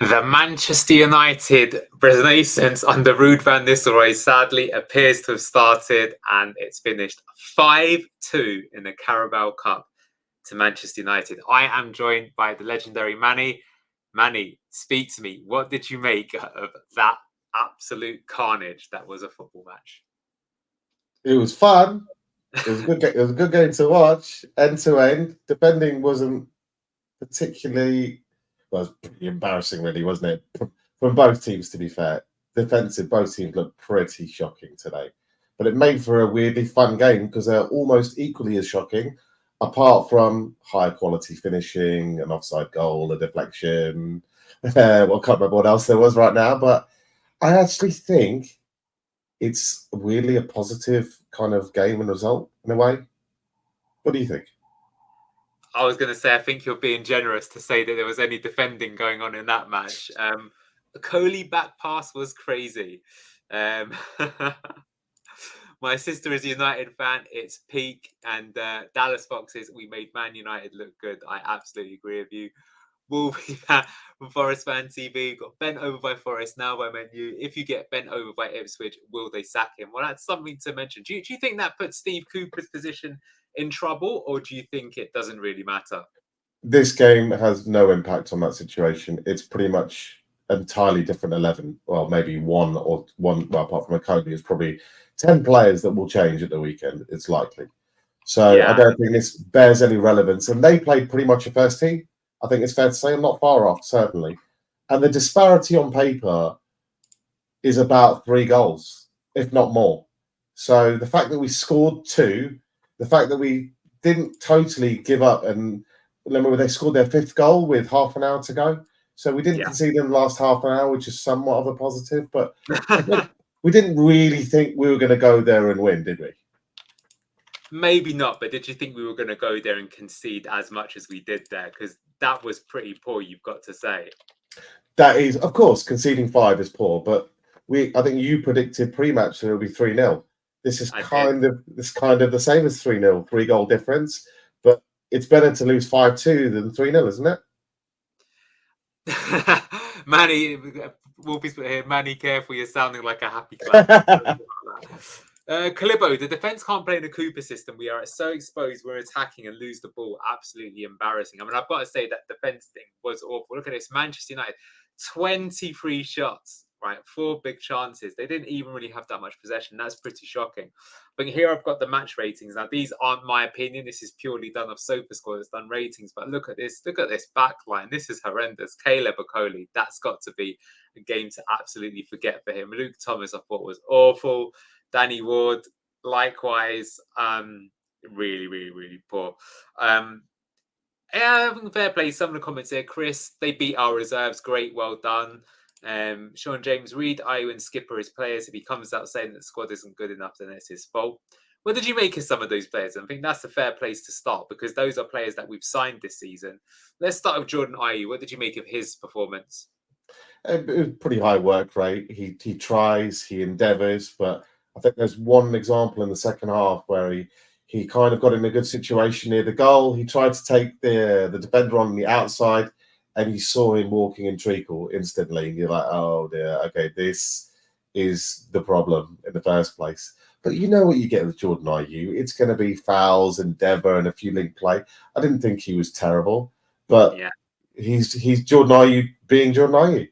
The Manchester United Renaissance under Ruud van Nistelrooy sadly appears to have started, and it's finished 5-2 in the Carabao Cup to Manchester United. I am joined by the legendary Manny. Manny, speak to me. What did you make of that absolute carnage that was a football match? It was fun. It was a good. It was a good game to watch, end to end. Defending wasn't particularly. Well, it was pretty embarrassing, really, wasn't it? From both teams, to be fair. Defensive, both teams looked pretty shocking today. But it made for a weirdly fun game because they're almost equally as shocking, apart from higher quality finishing, an offside goal, a deflection. Well, I can't remember what else there was right now, but I actually think it's weirdly a positive kind of game and result in a way. What do you think? I was going to say, I think you're being generous to say that there was any defending going on in that match. The Okoli back pass was crazy. My sister is a United fan. It's peak. And Dallas Foxes, we made Man United look good. I absolutely agree with you. Wolves from Forest Fan TV got bent over by Forest, now by Man U. If you get bent over by Ipswich, will they sack him? Well, that's something to mention. Do you think that puts Steve Cooper's position in trouble, or do you think it doesn't really matter? This game has no impact on that situation. It's pretty much entirely different 11. Well, maybe one, well, apart from Okoli, it's probably 10 players that will change at the weekend. It's likely. So I don't think this bears any relevance. And they played pretty much a first team. I think it's fair to say. I'm not far off, certainly. And the disparity on paper is about 3 goals, if not more. So the fact that we scored 2, the fact that we didn't totally give up, and remember they scored their 5th goal with half an hour to go. So we didn't concede in the last half an hour, which is somewhat of a positive. But we didn't really think we were going to go there and win, did we? Maybe not, but did you think we were going to go there and concede as much as we did there? Because that was pretty poor, you've got to say. That is, of course, conceding 5 is poor, but I think you predicted pre-match that it'll be 3-0. This is kind of the same as 3-0, 3-goal difference, but it's better to lose 5-2 than 3-0, isn't it? Manny, Wolfie's put here, Manny, careful, you're sounding like a happy clown. Calibbo, the defense can't play in the Cooper system. We are so exposed, we're attacking and lose the ball. Absolutely embarrassing. I mean, I've got to say that defense thing was awful. Look at this, Manchester United, 23 shots, right? 4 big chances. They didn't even really have that much possession. That's pretty shocking. But here I've got the match ratings. Now, these aren't my opinion. This is purely done off SofaScore. It's done ratings. But look at this. Look at this back line. This is horrendous. Caleb Okoli, that's got to be a game to absolutely forget for him. Luke Thomas, I thought, was awful. Danny Ward, likewise, really, really, really poor. Yeah, fair play. Some of the comments here, Chris, they beat our reserves. Great, well done. Sean James, Reed, Ayew, and Skipper as players. If he comes out saying that the squad isn't good enough, then it's his fault. What did you make of some of those players? I think that's a fair place to start because those are players that we've signed this season. Let's start with Jordan Ayew. What did you make of his performance? It was pretty high work rate. He tries, he endeavours, but I think there's one example in the second half where he kind of got in a good situation near the goal. He tried to take the defender on the outside, and you saw him walking in treacle instantly. And you're like, oh dear, okay, this is the problem in the first place. But you know what you get with Jordan Ayew. It's going to be fouls, endeavour, and a few link play. I didn't think he was terrible, but he's Jordan Ayew being Jordan Ayew.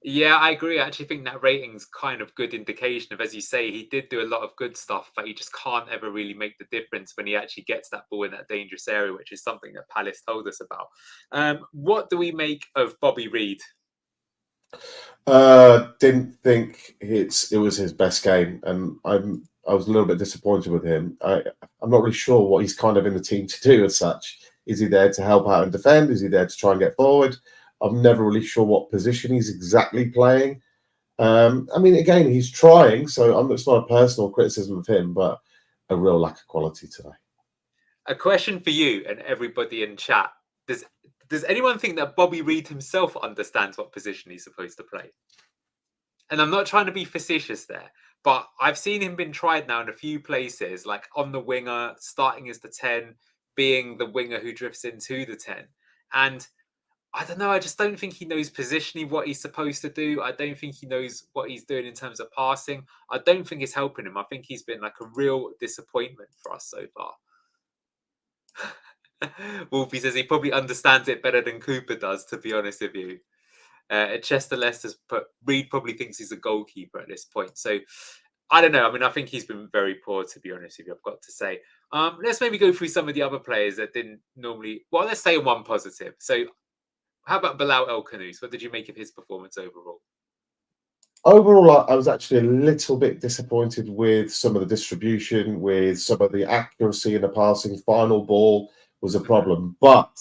Yeah, I agree. I actually think that rating's kind of good indication of, as you say, he did do a lot of good stuff, but he just can't ever really make the difference when he actually gets that ball in that dangerous area, which is something that Palace told us about. What do we make of Bobby Reed? Didn't think it was his best game, and I was a little bit disappointed with him. I'm not really sure what he's kind of in the team to do as such. Is he there to help out and defend? Is he there to try and get forward? I'm never really sure what position he's exactly playing. I mean, again, he's trying, so it's not a personal criticism of him, but a real lack of quality today. A question for you and everybody in chat. Does anyone think that Bobby Reed himself understands what position he's supposed to play? And I'm not trying to be facetious there, but I've seen him been tried now in a few places, like on the winger, starting as the 10, being the winger who drifts into the 10. And I don't know. I just don't think he knows positionally what he's supposed to do. I don't think he knows what he's doing in terms of passing. I don't think it's helping him. I think he's been like a real disappointment for us so far. Wolfie says he probably understands it better than Cooper does, to be honest with you. Chester Leicester's put Reed probably thinks he's a goalkeeper at this point. So I don't know. I mean, I think he's been very poor, to be honest with you, I've got to say. Let's maybe go through some of the other players that didn't normally. Well, let's say one positive. So how about Bilal El Khanous? What did you make of his performance overall? Overall, I was actually a little bit disappointed with some of the distribution, with some of the accuracy in the passing. Final ball was a problem. But,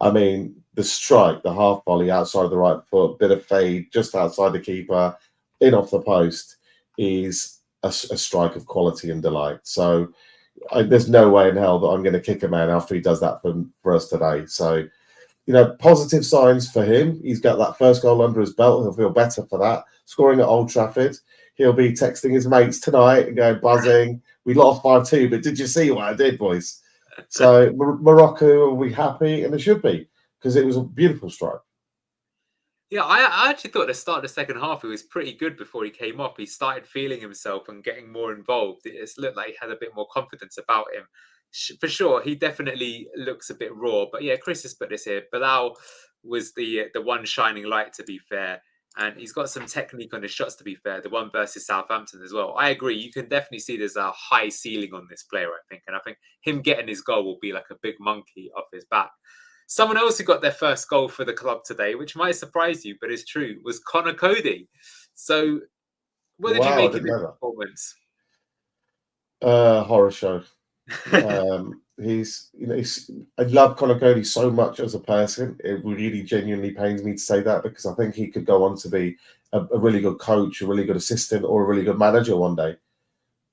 I mean, the strike, the half volley outside of the right foot, bit of fade just outside the keeper, in off the post, is a strike of quality and delight. So there's no way in hell that I'm going to kick a man after he does that for us today. So, positive signs for him. He's got that first goal under his belt. He'll feel better for that. Scoring at Old Trafford. He'll be texting his mates tonight and going buzzing. We lost 5-2, but did you see what I did, boys? So Morocco will be happy, and they should be, because it was a beautiful strike. Yeah, I actually thought at the start of the second half he was pretty good before he came off. He started feeling himself and getting more involved. It just looked like he had a bit more confidence about him. For sure, he definitely looks a bit raw. But yeah, Chris has put this here. Bilal was the one shining light, to be fair. And he's got some technique on his shots, to be fair. The one versus Southampton as well. I agree. You can definitely see there's a high ceiling on this player, I think. And I think him getting his goal will be like a big monkey off his back. Someone else who got their first goal for the club today, which might surprise you, but is true, was Connor Cody. So what did you make of his performance? Horror show. I love Connor Cody so much as a person. It really genuinely pains me to say that, because I think he could go on to be a really good coach, a really good assistant, or a really good manager one day.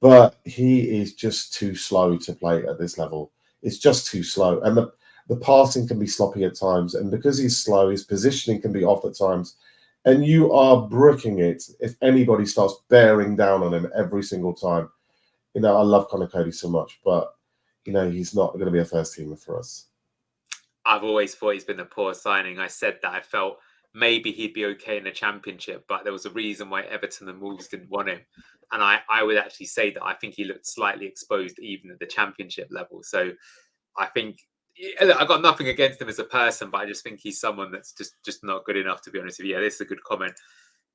But he is just too slow to play at this level. It's just too slow. And the passing can be sloppy at times. And because he's slow, his positioning can be off at times. And you are bricking it if anybody starts bearing down on him every single time. I love Connor Cody so much, but he's not going to be a first teamer for us. I've always thought he's been a poor signing. I said that I felt maybe he'd be okay in the Championship, but there was a reason why Everton and Wolves didn't want him. And I would actually say that I think he looked slightly exposed even at the Championship level. So I think I got nothing against him as a person, but I just think he's someone that's just not good enough, to be honest with you. Yeah, this is a good comment.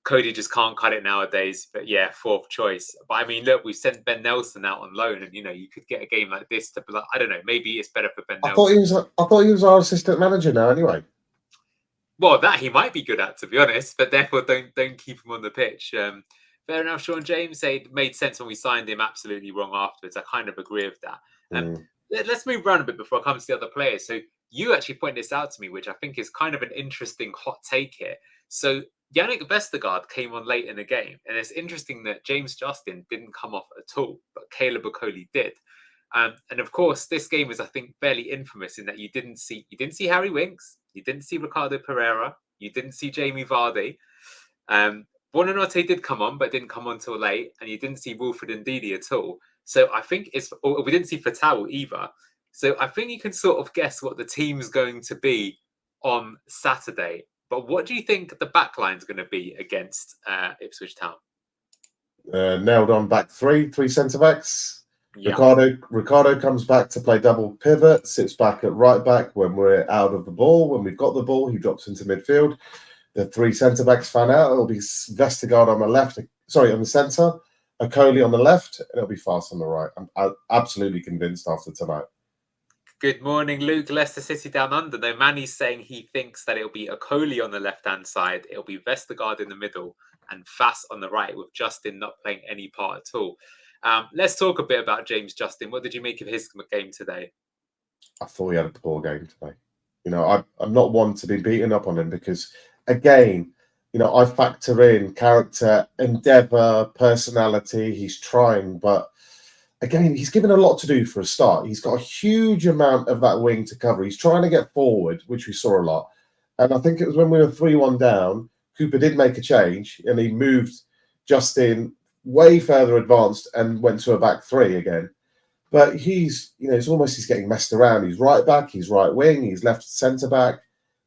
Cody just can't cut it nowadays, but yeah, fourth choice. But I mean, look, we've sent Ben Nelson out on loan, and you could get a game like this to be like, I don't know, maybe it's better for Ben Nelson. I thought he was our assistant manager now, anyway. Well, that he might be good at, to be honest, but therefore don't keep him on the pitch. Fair enough. Sean James said it made sense when we signed him. Absolutely wrong afterwards. I kind of agree with that. Let's move around a bit before I come to the other players. So you actually pointed this out to me, which I think is kind of an interesting hot take here. So Yannick Vestergaard came on late in the game, and it's interesting that James Justin didn't come off at all, but Caleb Okoli did. And of course, this game was, I think, fairly infamous in that you didn't see Harry Winks, you didn't see Ricardo Pereira, you didn't see Jamie Vardy. Buonanotte did come on, but didn't come on till late, and you didn't see Wilfred Ndidi at all. So I think we didn't see Fatal either. So I think you can sort of guess what the team's going to be on Saturday. But what do you think the back line's going to be against Ipswich Town? Nailed on back three centre-backs. Yeah. Ricardo comes back to play double pivot, sits back at right back when we're out of the ball. When we've got the ball, he drops into midfield. The three centre-backs fan out. It'll be Vestergaard on the left, on the centre, Okoli on the left, and it'll be Fast on the right. I'm absolutely convinced after tonight. Good morning, Luke. Leicester City down under. Though Manny's saying he thinks that it'll be Okoli on the left-hand side, it'll be Vestergaard in the middle, and Fass on the right, with Justin not playing any part at all. Let's talk a bit about James Justin. What did you make of his game today? I thought he had a poor game today. I'm not one to be beaten up on him because, again, I factor in character, endeavour, personality. He's trying, but again, he's given a lot to do for a start. He's got a huge amount of that wing to cover. He's trying to get forward, which we saw a lot. And I think it was when we were 3-1 down, Cooper did make a change and he moved Justin way further advanced and went to a back three again. But it's almost he's getting messed around. He's right back, he's right wing, he's left centre back.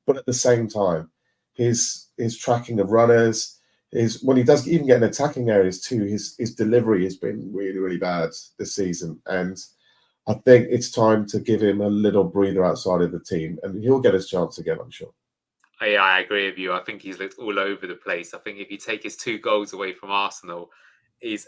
but at the same time, his tracking of runners, when he does even get in attacking areas too, his delivery has been really, really bad this season. And I think it's time to give him a little breather outside of the team, and he'll get his chance again, I'm sure. Yeah, I agree with you. I think he's looked all over the place. I think if you take his 2 goals away from Arsenal, it's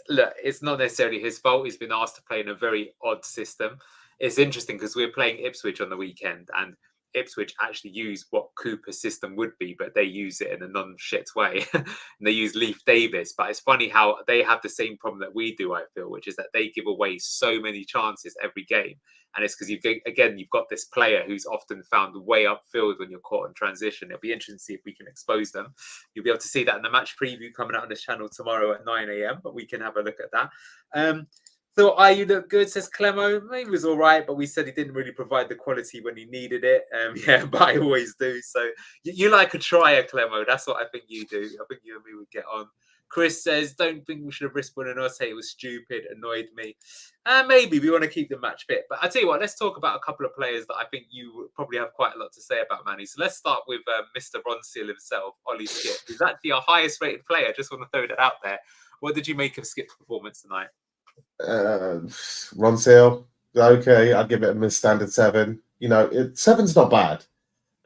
not necessarily his fault. He's been asked to play in a very odd system. It's interesting because we're playing Ipswich on the weekend, and Ipswich actually use what Cooper's system would be, but they use it in a non-shit way. And they use Leif Davis. But it's funny how they have the same problem that we do, I feel, which is that they give away so many chances every game. And it's because you've got this player who's often found way upfield when you're caught in transition. It'll be interesting to see if we can expose them. You'll be able to see that in the match preview coming out on this channel tomorrow at 9 a.m. But we can have a look at that. So you look good, says Clemo. He was all right, but we said he didn't really provide the quality when he needed it. Yeah, but I always do. So you like a trier, Clemo. That's what I think you do. I think you and me would get on. Chris says, don't think we should have risked Buonanotte. It was stupid, annoyed me. Maybe we want to keep the match fit. But I tell you what, let's talk about a couple of players that I think you would probably have quite a lot to say about, Manny. So let's start with Mr. Ronseal himself, Ollie Skip, who's actually our highest rated player. I just want to throw that out there. What did you make of Skip's performance tonight? Ronseal, okay, I'd give it a standard 7. 7's not bad.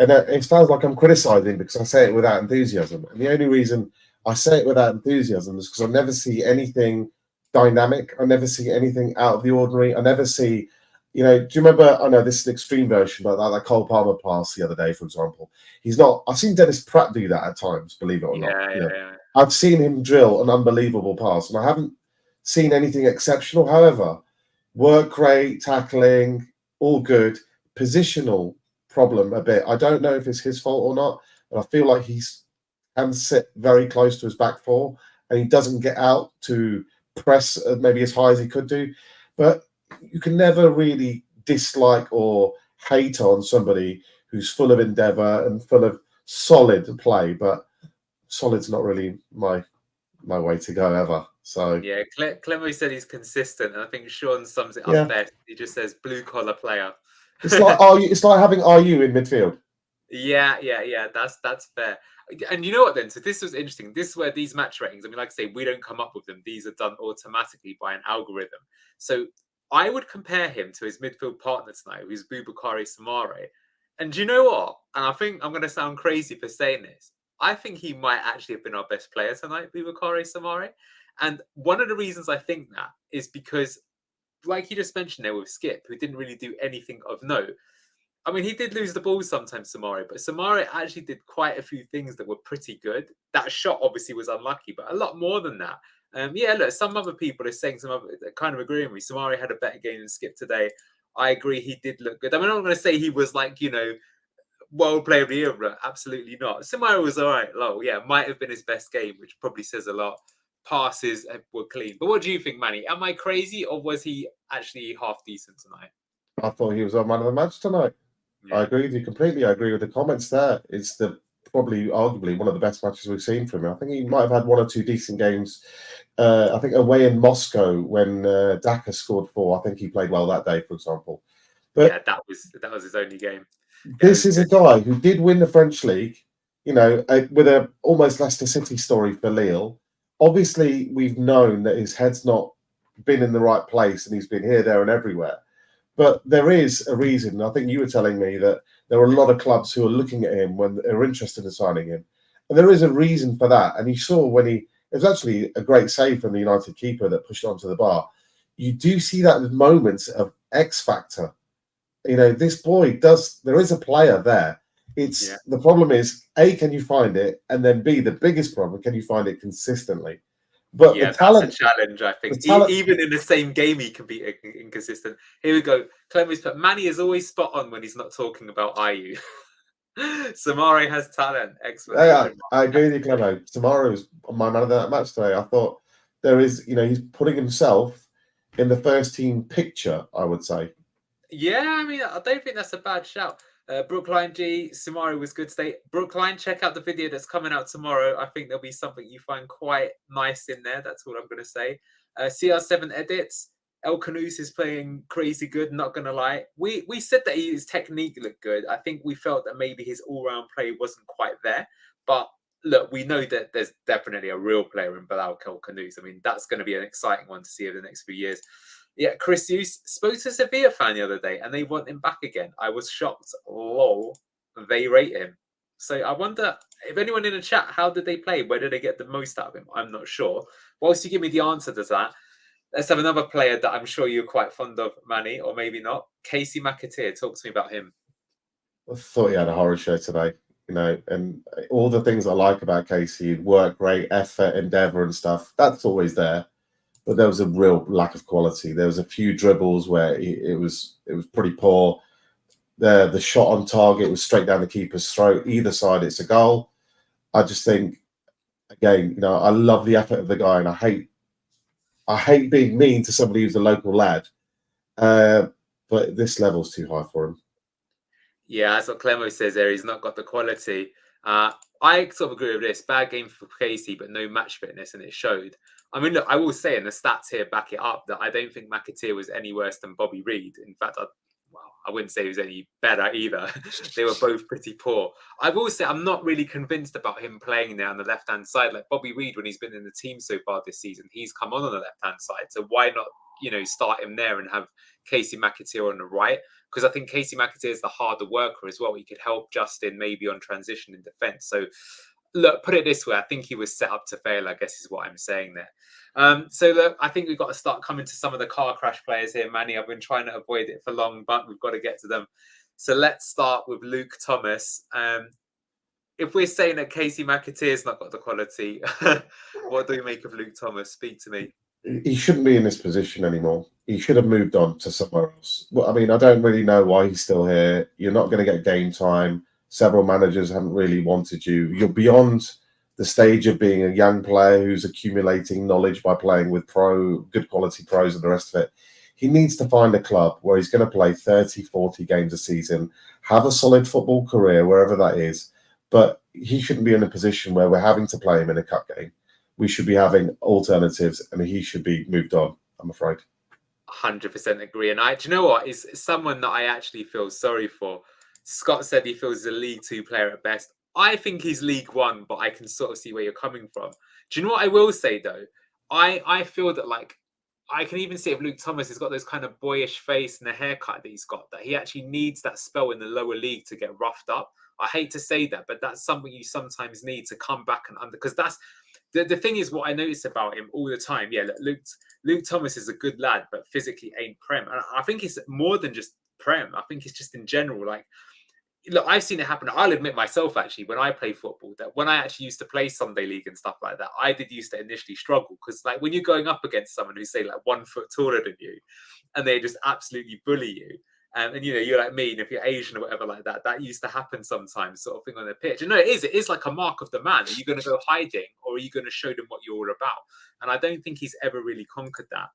And it sounds like I'm criticising because I say it without enthusiasm. And the only reason I say it without enthusiasm is because I never see anything dynamic. I never see anything out of the ordinary. I never see, do you remember, I know this is an extreme version, but that Cole Palmer pass the other day, for example. I've seen Dennis Pratt do that at times, believe it or not. Yeah. I've seen him drill an unbelievable pass, and I haven't seen anything exceptional. However, work rate, tackling, all good. Positional problem a bit. I don't know if it's his fault or not, but I feel like he's can sit very close to his back four, and he doesn't get out to press maybe as high as he could do. But you can never really dislike or hate on somebody who's full of endeavour and full of solid play. But solid's not really my way to go ever. So yeah, Clemo said he's consistent, and I think Sean sums it up best. He just says blue collar player. It's like having RU in midfield. Yeah. That's fair. And you know what then? So this was interesting. This is where these match ratings, I mean, like I say, we don't come up with them. These are done automatically by an algorithm. So I would compare him to his midfield partner tonight, who's Boubakary Soumaré. And do you know what? And I think I'm going to sound crazy for saying this. I think he might actually have been our best player tonight, Boubakary Soumaré. And one of the reasons I think that is because, like you just mentioned there with Skip, who didn't really do anything of note. I mean, he did lose the ball sometimes, Soumaré, but Soumaré actually did quite a few things that were pretty good. That shot obviously was unlucky, but a lot more than that. Look, some other people are saying kind of agreeing with me. Soumaré had a better game than Skip today. I agree, he did look good. I mean, I'm not going to say he was like, world player of the year. Absolutely not. Soumaré was all right. Might have been his best game, which probably says a lot. Passes were clean. But what do you think, Manny? Am I crazy, or was he actually half decent tonight? I thought he was our man of the match tonight. Yeah. I agree with you completely. I agree with the comments there. It's arguably one of the best matches we've seen from him. I think he might have had 1 or 2 decent games. I think away in Moscow when Daka scored 4. I think he played well that day, for example. But yeah, that was his only game. This is a guy who did win the French league, with a almost Leicester City story for Lille. Obviously, we've known that his head's not been in the right place and he's been here, there and everywhere. But there is a reason. I think you were telling me that there are a lot of clubs who are looking at him when they're interested in signing him. And there is a reason for that. And you saw it was actually a great save from the United keeper that pushed onto the bar. You do see that with moments of X factor. This boy there is a player there. The problem is, A, can you find it? And then B, the biggest problem, can you find it consistently? But the talent, that's a challenge, I think. Even in the same game, he can be inconsistent. Here we go. Clemens, but Manny is always spot on when he's not talking about IU. Soumaré has talent. Excellent. Yeah, I agree with you, Clemens. Soumaré was my man of that match today. I thought there is, he's putting himself in the first team picture, I would say. Yeah, I mean, I don't think that's a bad shout. Brookline G, Soumaré was good today. Brookline, check out the video that's coming out tomorrow. I think there'll be something you find quite nice in there. That's all I'm going to say. CR7 edits. El Canoes is playing crazy good, not going to lie. We said that his technique looked good. I think we felt that maybe his all-round play wasn't quite there. But look, we know that there's definitely a real player in Bilal El Canoes. I mean, that's going to be an exciting one to see over the next few years. Yeah, Chris Hughes spoke to a Sevilla fan the other day and they want him back again. I was shocked. Lol, they rate him. So I wonder if anyone in the chat, how did they play? Where did they get the most out of him? I'm not sure. Whilst you give me the answer to that, let's have another player that I'm sure you're quite fond of, Manny, or maybe not. Casey McAteer. Talk to me about him. I thought he had a horror show today, and all the things I like about Casey, work rate, effort, endeavour and stuff, that's always there. But there was a real lack of quality. There was a few dribbles where it was pretty poor. The shot on target was straight down the keeper's throat. Either side, it's a goal. I just think, again, I love the effort of the guy, and I hate being mean to somebody who's a local lad. But this level's too high for him. Yeah, that's what Clemo says there. He's not got the quality. I sort of agree with this. Bad game for Casey, but no match fitness, and it showed. I mean, look, I will say, and the stats here back it up, that I don't think McAteer was any worse than Bobby Reid. In fact, I wouldn't say he was any better either. They were both pretty poor. I will say I'm not really convinced about him playing there on the left-hand side. Like Bobby Reid, when he's been in the team so far this season, he's come on the left-hand side. So why not, start him there and have Casey McAteer on the right? Because I think Casey McAteer is the harder worker as well. He could help Justin maybe on transition in defence. So look, put it this way, I think he was set up to fail, I guess is what I'm saying there. So look, I think we've got to start coming to some of the car crash players here, Manny. I've been trying to avoid it for long, but we've got to get to them. So let's start with Luke Thomas. If we're saying that Casey McAteer's not got the quality, what do you make of Luke Thomas? Speak to me. He shouldn't be in this position anymore. He should have moved on to somewhere else. Well, I mean, I don't really know why he's still here. You're not going to get game time. Several managers haven't really wanted you. You're beyond the stage of being a young player who's accumulating knowledge by playing with good quality pros and the rest of it. He needs to find a club where he's going to play 30, 40 games a season, have a solid football career, wherever that is. But he shouldn't be in a position where we're having to play him in a cup game. We should be having alternatives and he should be moved on, I'm afraid. 100% agree. And do you know what? Is someone that I actually feel sorry for. Scott said he feels he's a League 2 player at best. I think he's League 1, but I can sort of see where you're coming from. Do you know what I will say, though? I feel that, like, I can even see if Luke Thomas has got this kind of boyish face and the haircut that he's got, that he actually needs that spell in the lower league to get roughed up. I hate to say that, but that's something you sometimes need to come back and under, because that's the thing is what I notice about him all the time. Yeah, Luke Thomas is a good lad, but physically ain't Prem. And I think it's more than just Prem. I think it's just in general. Like, look, I've seen it happen. I'll admit myself, actually, when I play football, that when I actually used to play Sunday League and stuff like that, I did used to initially struggle, because like when you're going up against someone who's, say, like 1 foot taller than you, and they just absolutely bully you. And you're like me, and if you're Asian or whatever like that, that used to happen sometimes, sort of thing on the pitch. And no, it is like a mark of the man. Are you going to go hiding, or are you going to show them what you're all about? And I don't think he's ever really conquered that.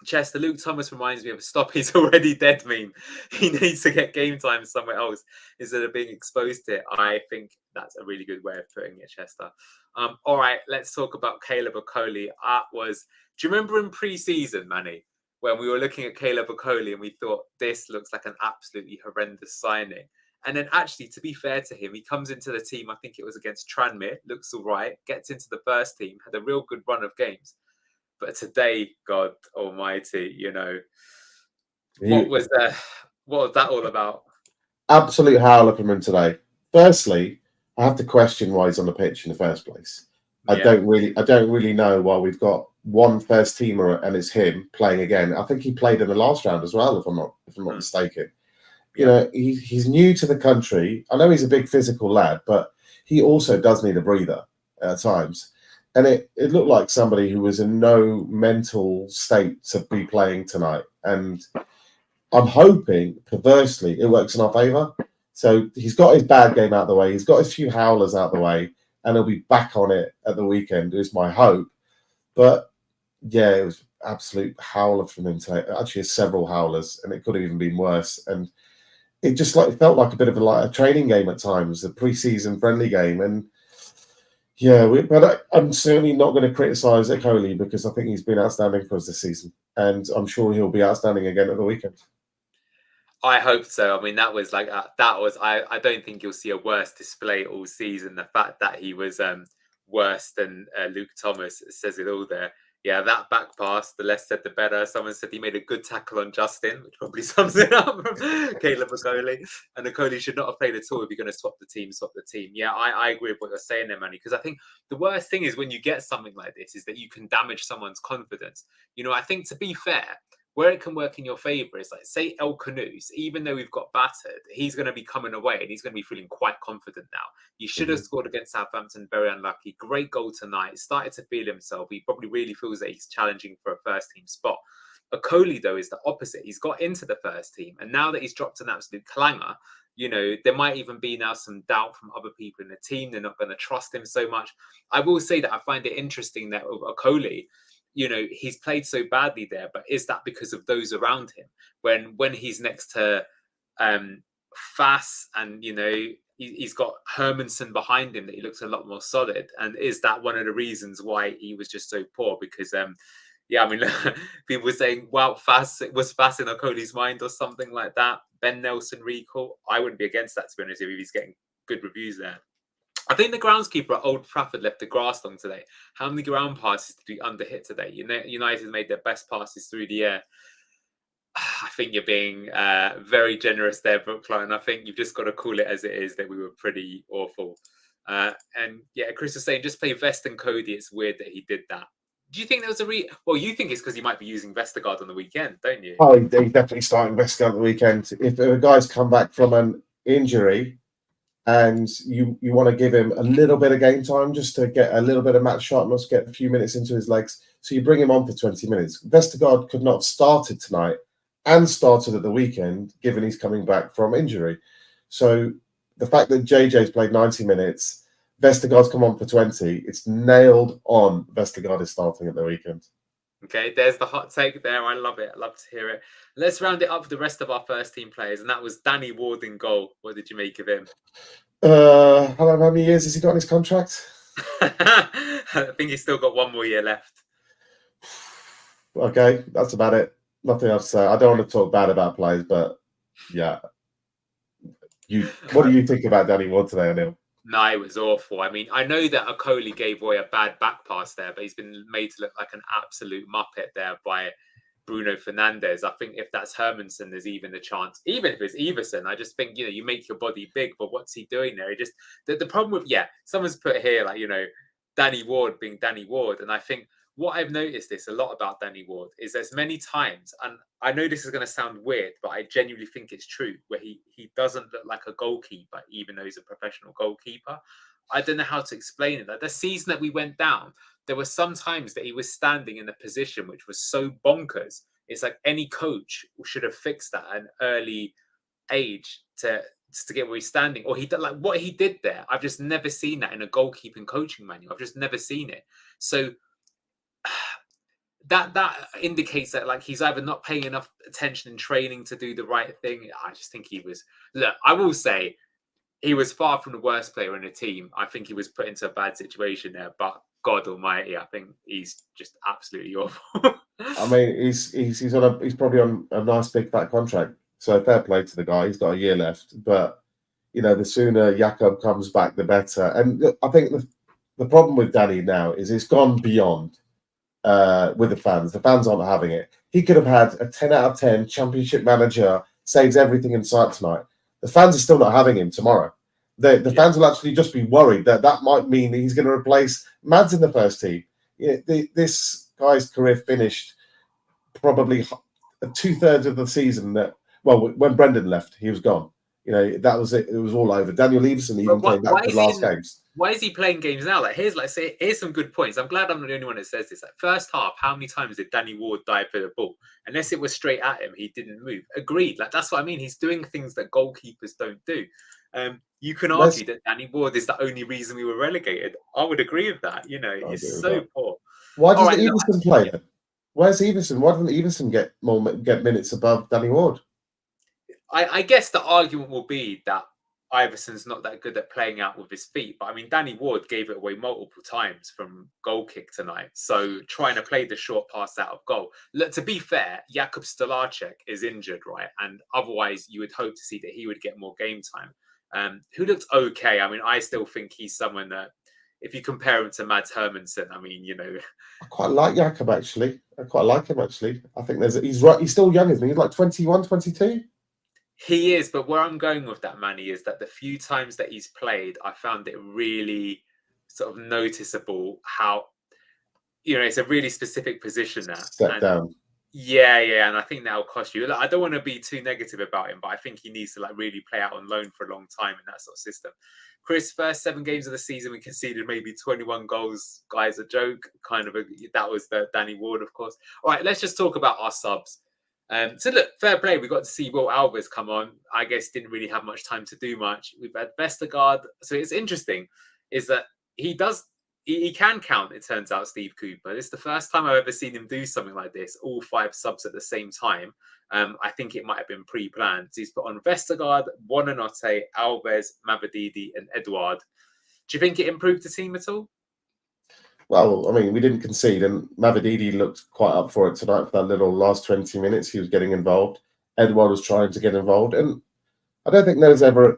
Chester, Luke Thomas reminds me of a stop he's already dead meme. He needs to get game time somewhere else instead of being exposed to it. I think that's a really good way of putting it, Chester. All right, let's talk about Caleb Okoli. Do you remember in pre-season, Manny, when we were looking at Caleb Okoli and we thought this looks like an absolutely horrendous signing? And then actually, to be fair to him, he comes into the team, I think it was against Tranmere, looks all right, gets into the first team, had a real good run of games. But today, God almighty, what was that all about? Absolute howler from him today. Firstly, I have to question why he's on the pitch in the first place. Yeah. I don't really know why we've got one first teamer and it's him playing again. I think he played in the last round as well, if I'm not mistaken. Yeah. He's new to the country. I know he's a big physical lad, but he also does need a breather at times. And it looked like somebody who was in no mental state to be playing tonight. And I'm hoping, perversely, it works in our favour. So he's got his bad game out of the way. He's got his few howlers out of the way. And he'll be back on it at the weekend, is my hope. But, yeah, it was absolute howler from him today. Actually, several howlers, and it could have even been worse. And it just felt like a bit of a training game at times, a pre-season friendly game. And yeah, but I'm certainly not going to criticise Okoli because I think he's been outstanding for us this season. and I'm sure he'll be outstanding again at the weekend. I hope so. I mean, that was like that was. I don't think you'll see a worse display all season. The fact that he was worse than Luke Thomas says it all there. Yeah, that back pass, the less said the better. Someone said he made a good tackle on Justin, which probably sums it up from Caleb Okoli. And Okoli should not have played at all. If you're going to swap the team, swap the team. Yeah, I agree with what you're saying there, Manny, because I think the worst thing is when you get something like this is that you can damage someone's confidence. You know, I think to be fair, where it can work in your favour is like, say, El Canoes, even though we've got battered, he's going to be coming away and he's going to be feeling quite confident now. He should have scored against Southampton, very unlucky. Great goal tonight. Started to feel himself. He probably really feels that he's challenging for a first team spot. Okoli, though, is the opposite. He's got into the first team. And now that he's dropped an absolute clanger, you know, there might even be now some doubt from other people in the team. They're not going to trust him so much. I will say that I find it interesting that with Okoli, you know, he's played so badly there, but is that because of those around him? When he's next to Fass and, you know, he's got Hermanson behind him, that he looks a lot more solid. And is that one of the reasons why he was just so poor? Because, yeah, I mean, people were saying, wow, Fass in Okoli's mind or something like that. Ben Nelson recall. I wouldn't be against that, to be honest, if he's getting good reviews there. I think the groundskeeper at Old Trafford left the grass long today. How many ground passes did he underhit today? United made their best passes through the air. I think you're being very generous there, Brookline. I think you've just got to call it as it is, that we were pretty awful. And yeah, Chris was saying, just play Vest and Cody. It's weird that he did that. Do you think there was a Well, you think it's because he might be using Vestergaard on the weekend, don't you? Oh, he's definitely starting Vestergaard on the weekend. If a guy's come back from an injury and you want to give him a little bit of game time just to get a little bit of match sharpness, get a few minutes into his legs, so you bring him on for 20 minutes. Vestergaard could not have started tonight and started at the weekend, given he's coming back from injury. So the fact that JJ's played 90 minutes, Vestergaard's come on for 20, it's nailed on. Vestergaard is starting at the weekend. Okay, there's the hot take there. I love it. I love to hear it. Let's round it up with the rest of our first team players, and that was Danny Ward in goal. What did you make of him? How many years has he got in his contract? I think he's still got one more year left. Okay, that's about it. Nothing else to say. I don't want to talk bad about players, but yeah. What do you think about Danny Ward today, Anil? No, it was awful. I mean, I know that Okoli gave away a bad back pass there, but he's been made to look like an absolute muppet there by Bruno Fernandes. I think if that's Hermanson, there's even a chance. Even if it's Everson, I just think, you know, you make your body big, but what's he doing there? He just the problem with, someone's put here, like, you know, Danny Ward being Danny Ward. And I think what I've noticed a lot about Danny Ward is there's many times, and I know this is going to sound weird, but I genuinely think it's true, where he doesn't look like a goalkeeper, even though he's a professional goalkeeper. I don't know how to explain it. Like the season that we went down, there were some times that he was standing in a position which was so bonkers. It's like any coach should have fixed that at an early age to get where he's standing. Or he did, like what he did there, I've just never seen that in a goalkeeping coaching manual. I've just never seen it. So that indicates that, like, he's either not paying enough attention in training to do the right thing. I just think he was. Look, I will say he was far from the worst player in the team. I think he was put into a bad situation there, but God Almighty, I think he's just absolutely awful. I mean, he's probably on a nice big fat contract. So fair play to the guy. He's got a year left, but you know, the sooner Jakob comes back, the better. And I think the problem with Danny now is it's gone beyond. With the fans. The fans aren't having it. He could have had a 10 out of 10 championship manager, saves everything in sight tonight. The fans are still not having him tomorrow. The fans will actually just be worried that might mean that he's going to replace Mads in the first team. This guy's career finished probably 2/3 of the season. When Brendan left, he was gone. You know, that was it. It was all over. Daniel Everson even came back for the last games. Why is he playing games now? Like, here's some good points. I'm glad I'm not the only one that says this. Like, first half, how many times did Danny Ward dive for the ball? Unless it was straight at him, he didn't move. Agreed. Like, that's what I mean. He's doing things that goalkeepers don't do. You can argue that Danny Ward is the only reason we were relegated. I would agree with that. You know, he's so poor. Why doesn't Everson play then? Where's Everson? Why doesn't Everson get minutes above Danny Ward? I guess the argument will be that Iverson's not that good at playing out with his feet. But I mean, Danny Ward gave it away multiple times from goal kick tonight. So trying to play the short pass out of goal. Look, to be fair, Jakub Stolarczyk is injured, right? And otherwise, you would hope to see that he would get more game time. Who looked okay. I mean, I still think he's someone that, if you compare him to Mads Hermansen, I mean, I quite like Jakub, actually. I quite like him, actually. I think he's right. He's still young, isn't he? He's like 21, 22. He is, but where I'm going with that, Manny, is that the few times that he's played, I found it really sort of noticeable how, it's a really specific position now. Step down. Yeah, and I think that'll cost you. Look, I don't want to be too negative about him, but I think he needs to really play out on loan for a long time in that sort of system. Chris, first 7 games of the season, we conceded maybe 21 goals. Guys, a joke. That was the Danny Ward, of course. All right, let's just talk about our subs. So look, fair play. We got to see Will Alves come on. I guess didn't really have much time to do much. We've had Vestergaard. So it's interesting is that he can count, it turns out, Steve Cooper. This is the first time I've ever seen him do something like this, all 5 subs at the same time. I think it might have been pre-planned. So he's put on Vestergaard, Buonanotte, Alves, Mavididi, and Edouard. Do you think it improved the team at all? Well, I mean, we didn't concede, and Mavididi looked quite up for it tonight for that little last 20 minutes. He was getting involved. Edouard was trying to get involved, and I don't think there's ever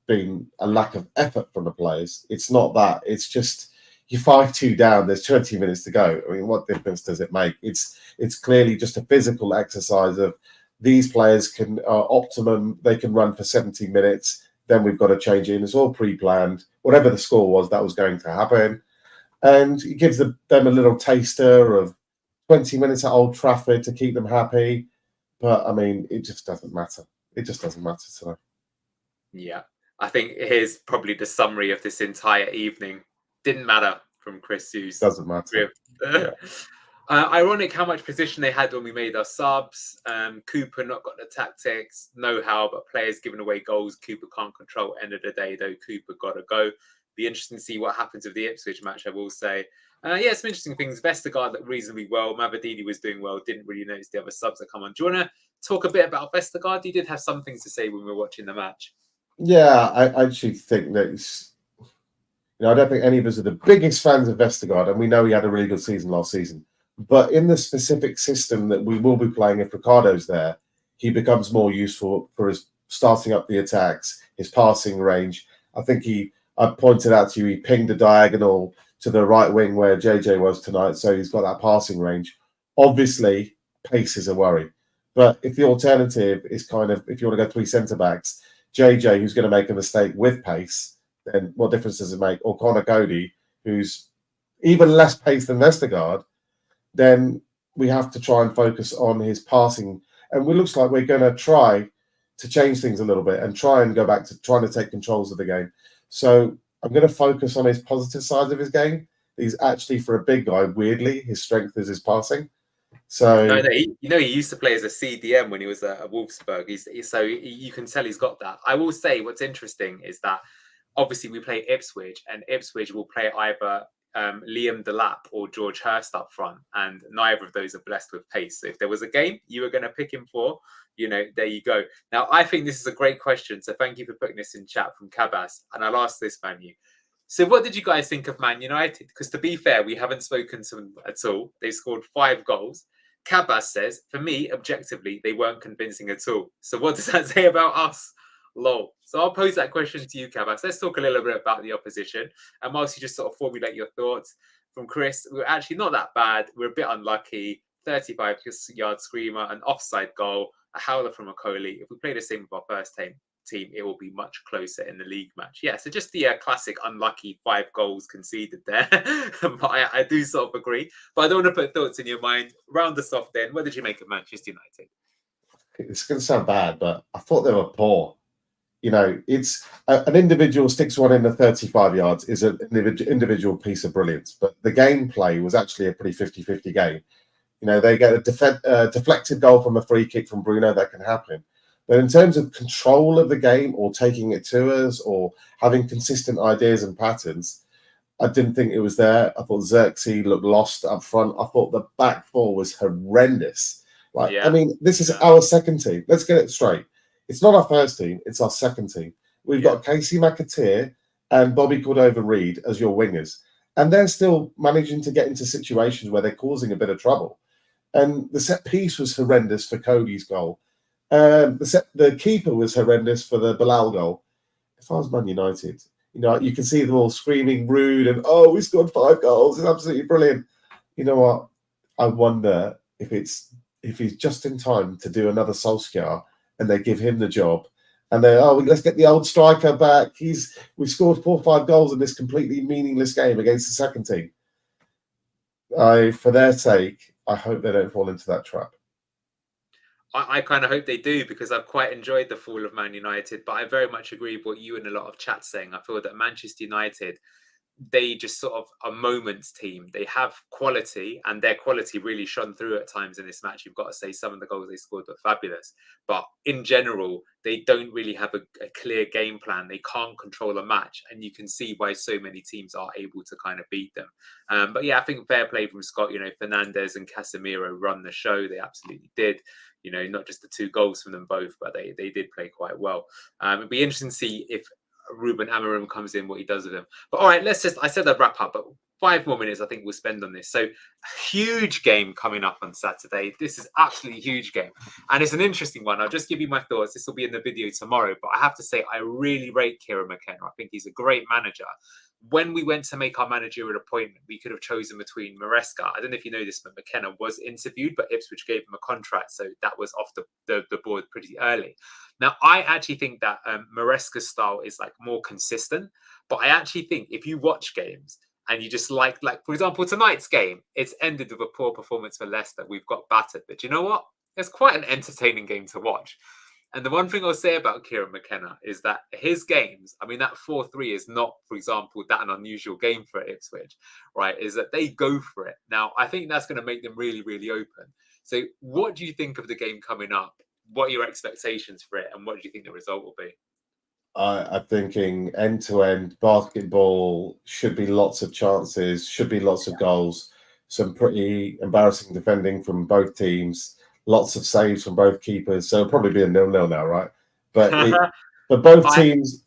been a lack of effort from the players. It's not that. It's just you're 5-2 down. There's 20 minutes to go. I mean, what difference does it make? It's clearly just a physical exercise of these players can optimum. They can run for 70 minutes. Then we've got to change in. It's all pre-planned. Whatever the score was, that was going to happen. And it gives them a little taster of 20 minutes at Old Trafford to keep them happy. But, I mean, it just doesn't matter. It just doesn't matter today. Yeah. I think here's probably the summary of this entire evening. Didn't matter from Chris Hughes. Doesn't matter. Yeah. Ironic how much position they had when we made our subs. Cooper not got the tactics, know-how, but players giving away goals. Cooper can't control. End of the day, though, Cooper got to go. Be interesting to see what happens with the Ipswich match, I will say. Some interesting things. Vestergaard looked reasonably well. Mavididi was doing well. Didn't really notice the other subs that come on. Do you want to talk a bit about Vestergaard? You did have some things to say when we were watching the match. Yeah, I actually think that it's... I don't think any of us are the biggest fans of Vestergaard, and we know he had a really good season last season. But in the specific system that we will be playing, if Ricardo's there, he becomes more useful for his starting up the attacks, his passing range. I think I pointed out to you, he pinged a diagonal to the right wing where JJ was tonight, so he's got that passing range. Obviously, pace is a worry. But if the alternative is if you want to go 3 centre-backs, JJ, who's going to make a mistake with pace, then what difference does it make? Or Conor Cody, who's even less pace than Vestergaard, then we have to try and focus on his passing. And it looks like we're going to try to change things a little bit and try and go back to trying to take controls of the game. So I'm going to focus on his positive side of his game. He's actually, for a big guy, weirdly, his strength is his passing. So he used to play as a CDM when he was at Wolfsburg. You can tell he's got that. I will say what's interesting is that obviously we play Ipswich, and Ipswich will play either Liam Delap or George Hurst up front, and neither of those are blessed with pace. So if there was a game you were going to pick him for, there you go. Now, I think this is a great question, so thank you for putting this in chat from Cabas, and I'll ask this, Manu. So what did you guys think of Man United? Because to be fair, we haven't spoken to them at all. They scored 5 goals. Cabas says, for me, objectively, they weren't convincing at all. So what does that say about us? Lol. So I'll pose that question to you, Cabas. Let's talk a little bit about the opposition. And whilst you just sort of formulate your thoughts, from Chris, we're actually not that bad. We're a bit unlucky. 35-yard screamer, an offside goal, a howler from Okoli. If we play the same with our first team, it will be much closer in the league match. Yeah, so just the classic unlucky 5 goals conceded there. But I do sort of agree. But I don't want to put thoughts in your mind. Round us off then. What did you make of Manchester United? It's going to sound bad, but I thought they were poor. It's an individual sticks one in the 35 yards is an individual piece of brilliance. But the gameplay was actually a pretty 50-50 game. They get a deflected goal from a free kick from Bruno. That can happen. But in terms of control of the game or taking it to us or having consistent ideas and patterns, I didn't think it was there. I thought Xerxes looked lost up front. I thought the back four was horrendous. I mean, this is our second team. Let's get it straight. It's not our first team. It's our second team. We've got Casey McAteer and Bobby Cordova-Reid as your wingers. And they're still managing to get into situations where they're causing a bit of trouble. And the set piece was horrendous for Cody's goal. The keeper was horrendous for the Bilal goal. If I was Man United, you can see them all screaming rude and, oh, we scored 5 goals. It's absolutely brilliant. You know what? I wonder if he's just in time to do another Solskjaer and they give him the job. And let's get the old striker back. We scored 4 or 5 goals in this completely meaningless game against the second team. For their sake, I hope they don't fall into that trap. I kind of hope they do, because I've quite enjoyed the fall of Man United. But I very much agree with what you and a lot of chat saying. I feel that Manchester United, they just sort of a moments team. They have quality, and their quality really shone through at times in this match. You've got to say some of the goals they scored were fabulous, but in general, they don't really have a clear game plan. They can't control a match, and you can see why so many teams are able to kind of beat them. But yeah, I think fair play from Scott. Fernandes and Casemiro run the show. They absolutely did. Not just the 2 goals from them both, but they did play quite well. It'd be interesting to see if Ruben Amorim comes in, what he does with him. But all right, I said I'd wrap up, but 5 more minutes I think we'll spend on this. So huge game coming up on Saturday. This is absolutely huge game. And it's an interesting one. I'll just give you my thoughts. This will be in the video tomorrow, but I have to say I really rate Kieran McKenna. I think he's a great manager. When we went to make our managerial appointment, we could have chosen between Maresca. I don't know if you know this, but McKenna was interviewed, but Ipswich gave him a contract. So that was off the board pretty early. Now, I actually think that Maresca's style is like more consistent. But I actually think if you watch games and you just like for example, tonight's game, it's ended with a poor performance for Leicester. We've got battered. But you know what? It's quite an entertaining game to watch. And the one thing I'll say about Kieran McKenna is that his games, I mean, that 4-3 is not, for example, that an unusual game for Ipswich, right? Is that they go for it. Now, I think that's going to make them really, really open. So what do you think of the game coming up? What are your expectations for it? And what do you think the result will be? I'm thinking end-to-end basketball, should be lots of chances, should be lots of goals, some pretty embarrassing defending from both teams. Lots of saves from both keepers, so it'll probably be a 0-0 now, right? But both teams,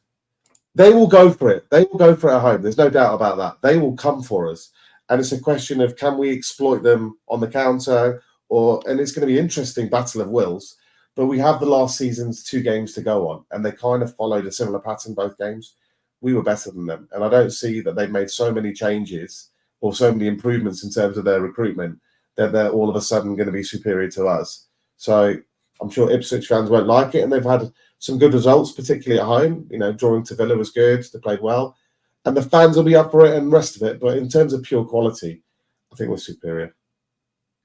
they will go for it. They will go for it at home. There's no doubt about that. They will come for us, and it's a question of can we exploit them on the counter, and it's going to be an interesting battle of wills. But we have the last season's 2 games to go on, and they kind of followed a similar pattern both games. We were better than them, and I don't see that they've made so many changes or so many improvements in terms of their recruitment that they're all of a sudden going to be superior to us. So I'm sure Ipswich fans won't like it, and they've had some good results, particularly at home. Drawing to Villa was good. They played well. And the fans will be up for it and the rest of it. But in terms of pure quality, I think we're superior.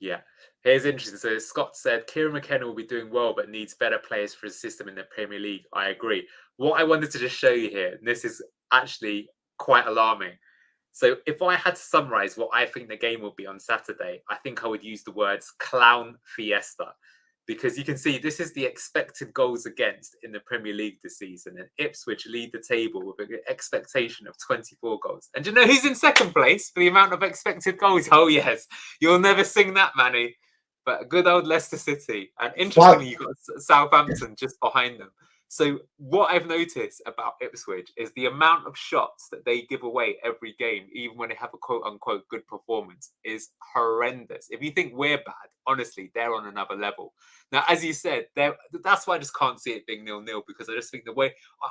Yeah. Here's interesting. So Scott said, Kieran McKenna will be doing well, but needs better players for his system in the Premier League. I agree. What I wanted to just show you here, and this is actually quite alarming. So if I had to summarize what I think the game will be on Saturday, I think I would use the words clown fiesta, because you can see this is the expected goals against in the Premier League this season, and Ipswich lead the table with an expectation of 24 goals. And do you know who's in second place for the amount of expected goals? Oh yes, you'll never sing that, Manny. But good old Leicester City. And interestingly, you've got Southampton just behind them. So what I've noticed about Ipswich is the amount of shots that they give away every game, even when they have a quote-unquote good performance, is horrendous. If you think we're bad, honestly, they're on another level. Now, as you said, that's why I just can't see it being 0-0, because I just think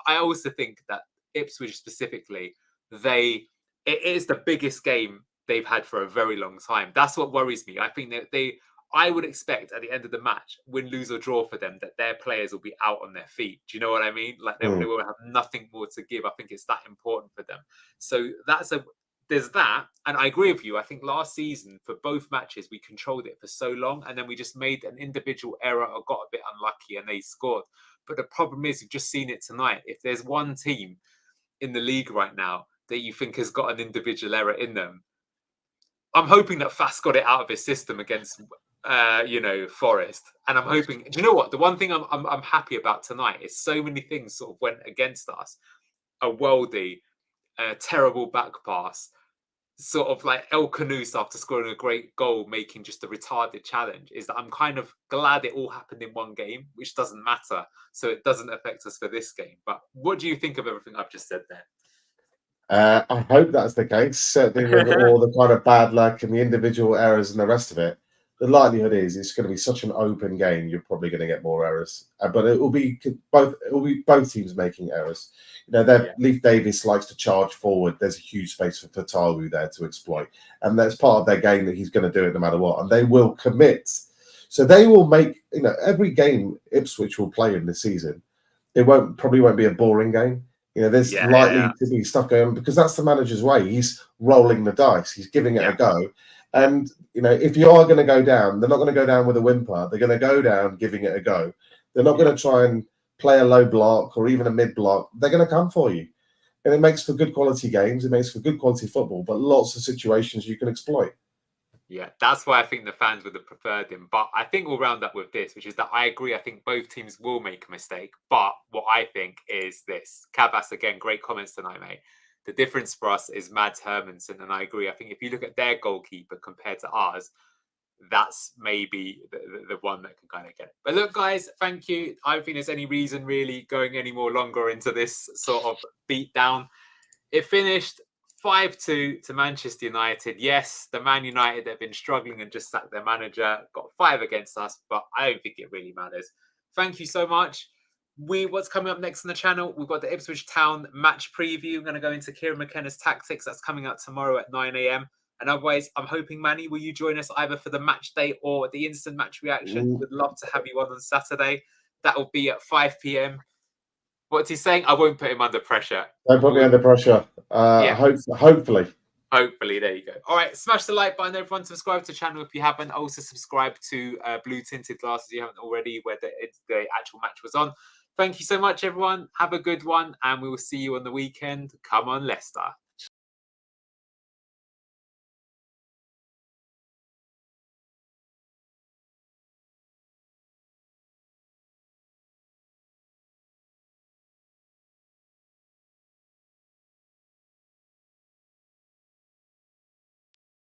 I also think that Ipswich specifically, it is the biggest game they've had for a very long time. That's what worries me. I think that I would expect at the end of the match, win, lose or draw for them, that their players will be out on their feet. Do you know what I mean? Like they will have nothing more to give. I think it's that important for them. So there's that. And I agree with you. I think last season for both matches, we controlled it for so long. And then we just made an individual error or got a bit unlucky and they scored. But the problem is, you've just seen it tonight. If there's one team in the league right now that you think has got an individual error in them, I'm hoping that Fast got it out of his system against Forest. And I'm hoping, do you know what? The one thing I'm happy about tonight is so many things sort of went against us. A worldie, a terrible back pass, sort of like El Canoes after scoring a great goal, making just a retarded challenge, is that I'm kind of glad it all happened in one game, which doesn't matter. So it doesn't affect us for this game. But what do you think of everything I've just said there? I hope that's the case. Certainly, with all the kind of bad luck and the individual errors and the rest of it, the likelihood is it's going to be such an open game. You're probably going to get more errors, but it will be both. It will be both teams making errors. You know, Leif Davis likes to charge forward. There's a huge space for Fatawu there to exploit, and that's part of their game that he's going to do it no matter what. And they will commit, so they will make. You know, every game Ipswich will play in this season, it probably won't be a boring game. You know, there's likely to be stuff going on because that's the manager's way. He's rolling the dice. He's giving it a go. And, you know, if you are going to go down, they're not going to go down with a whimper. They're going to go down giving it a go. They're not going to try and play a low block or even a mid block. They're going to come for you. And it makes for good quality games. It makes for good quality football, but lots of situations you can exploit. Yeah, that's why I think the fans would have preferred him. But I think we'll round up with this, which is that I agree. I think both teams will make a mistake. But what I think is this. Cabas, again, great comments tonight, mate. The difference for us is Mads Hermansen. And I agree. I think if you look at their goalkeeper compared to ours, that's maybe the one that can kind of get it. But look, guys, thank you. I don't think there's any reason really going any more longer into this sort of beat down. It finished 5-2 to Manchester United. Yes, the Man United that have been struggling and just sacked their manager got 5 against us, but I don't think it really matters. Thank you so much. What's coming up next on the channel? We've got the Ipswich Town match preview. I'm going to go into Kieran McKenna's tactics. That's coming out tomorrow at 9 a.m. And otherwise, I'm hoping, Manny, will you join us either for the match day or the instant match reaction? We'd love to have you on Saturday. That will be at 5 p.m. What's he saying? I won't put him under pressure. Don't put me under pressure. Hopefully. Hopefully, there you go. All right, smash the like button, everyone. Subscribe to the channel if you haven't. Also, subscribe to Blue Tinted Glasses if you haven't already, where the actual match was on. Thank you so much, everyone. Have a good one, and we will see you on the weekend. Come on, Leicester.